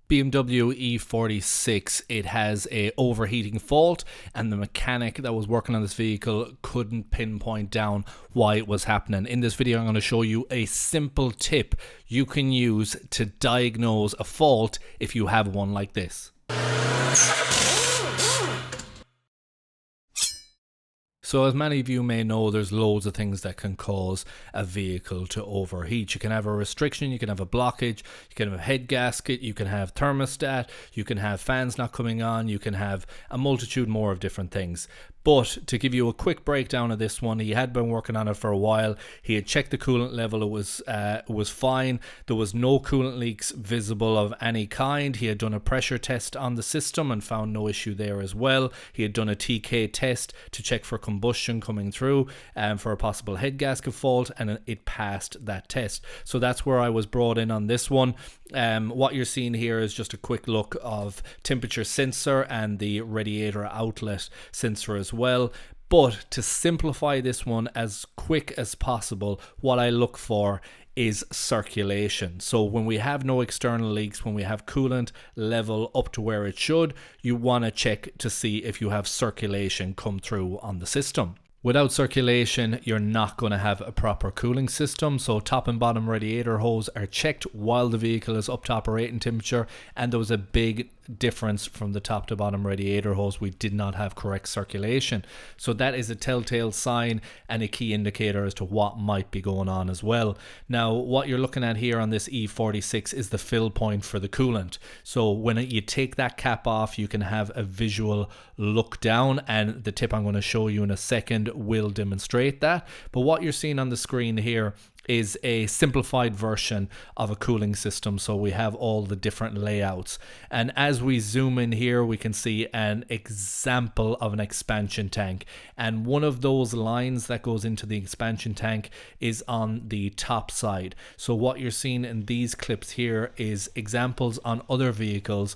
BMW E46, it has a overheating fault, and the mechanic that was working on this vehicle couldn't pinpoint down why it was happening. In this video, I'm going to show you a simple tip you can use to diagnose a fault if you have one like this. So as many of you may know, there's loads of things that can cause a vehicle to overheat. You can have a restriction, you can have a blockage, you can have a head gasket, you can have thermostat, you can have fans not coming on, you can have a multitude more of different things. But to give you a quick breakdown of this one, he had been working on it for a while. He had checked the coolant level, it was fine. There was no coolant leaks visible of any kind. He had done a pressure test on the system and found no issue there as well. He had done a TK test to check for combustion coming through for a possible head gasket fault, and it passed that test. So that's where I was brought in on this one. What you're seeing here is just a quick look of temperature sensor and the radiator outlet sensor as well. But to simplify this one as quick as possible, what I look for is circulation. So when we have no external leaks, when we have coolant level up to where it should, you want to check to see if you have circulation come through on the system. Without circulation, you're not going to have a proper cooling system. So top and bottom radiator hose are checked while the vehicle is up to operating temperature, and there was a big difference from the top to bottom radiator hose. We did not have correct circulation. So that is a telltale sign and a key indicator as to what might be going on as well. Now, what you're looking at here on this E46 is the fill point for the coolant. So when you take that cap off, you can have a visual look down, and the tip I'm going to show you in a second will demonstrate that. But what you're seeing on the screen here is a simplified version of a cooling system. So we have all the different layouts, and as we zoom in here, we can see an example of an expansion tank, and one of those lines that goes into the expansion tank is on the top side. So what you're seeing in these clips here is examples on other vehicles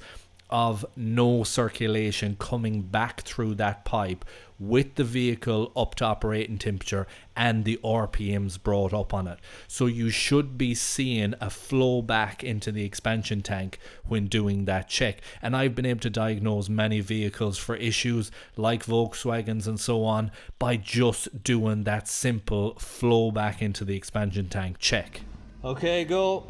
of no circulation coming back through that pipe with the vehicle up to operating temperature and the RPMs brought up on it. So you should be seeing a flow back into the expansion tank when doing that check. And I've been able to diagnose many vehicles for issues like Volkswagens and so on by just doing that simple flow back into the expansion tank check. Okay, go.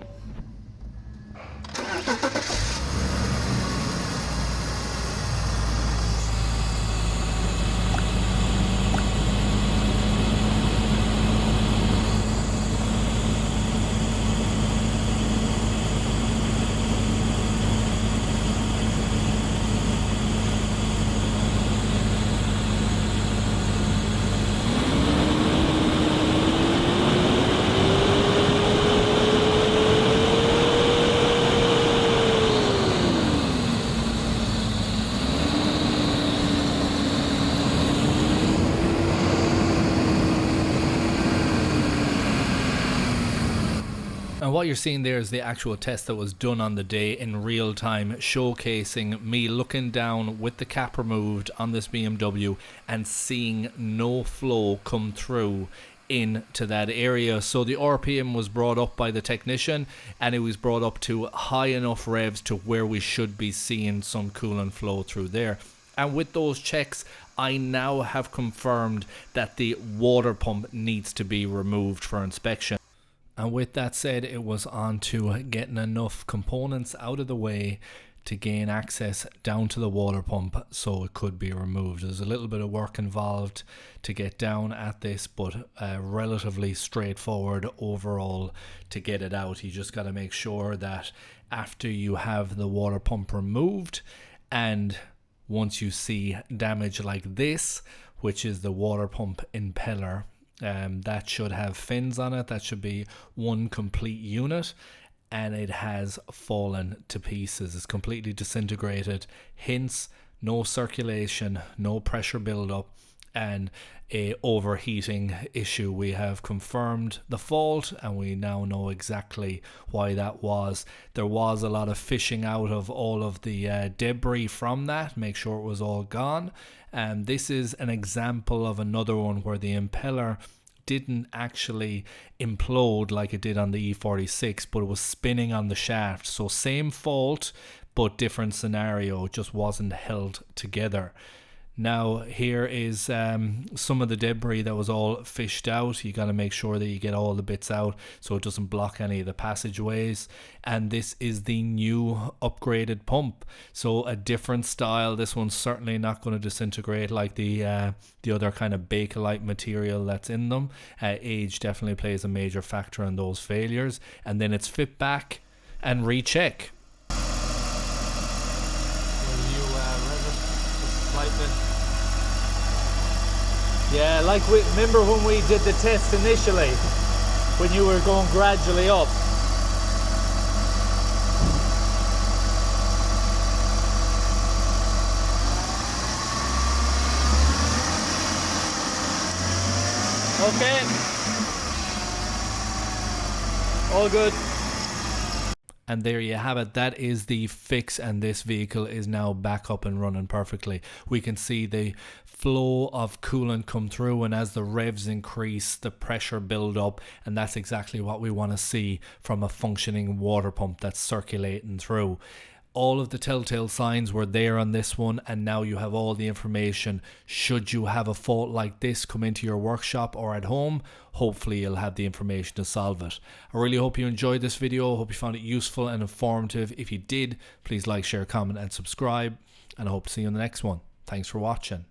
And what you're seeing there is the actual test that was done on the day in real time, showcasing me looking down with the cap removed on this BMW and seeing no flow come through into that area. So the RPM was brought up by the technician, and it was brought up to high enough revs to where we should be seeing some coolant flow through there. And with those checks, I now have confirmed that the water pump needs to be removed for inspection. And with that said, it was on to getting enough components out of the way to gain access down to the water pump so it could be removed. There's a little bit of work involved to get down at this, but relatively straightforward overall to get it out. You just got to make sure that after you have the water pump removed, and once you see damage like this, which is the water pump impeller, that should have fins on it. That should be one complete unit, and it has fallen to pieces. It's completely disintegrated, hence no circulation, no pressure buildup, and a overheating issue. We have confirmed the fault, and we now know exactly why that was. There was a lot of fishing out of all of the debris from that, make sure it was all gone. And this is an example of another one where the impeller didn't actually implode like it did on the E46, but it was spinning on the shaft. So same fault, but different scenario, just wasn't held together. Now here is some of the debris that was all fished out. You got to make sure that you get all the bits out so it doesn't block any of the passageways. And this is the new upgraded pump, so a different style. This one's certainly not going to disintegrate like the other kind of Bakelite material that's in them. Age definitely plays a major factor in those failures. And then it's fit back and recheck. Yeah, like remember when we did the test initially, when you were going gradually up. Okay. All good. And there you have it. That is the fix, and this vehicle is now back up and running perfectly. We can see the flow of coolant come through, and as the revs increase, the pressure build up, and that's exactly what we want to see from a functioning water pump that's circulating through. All of the telltale signs were there on this one, and now you have all the information. Should you have a fault like this come into your workshop or at home, hopefully you'll have the information to solve it. I really hope you enjoyed this video. I hope you found it useful and informative. If you did, please like, share, comment and subscribe, and I hope to see you in the next one. Thanks for watching.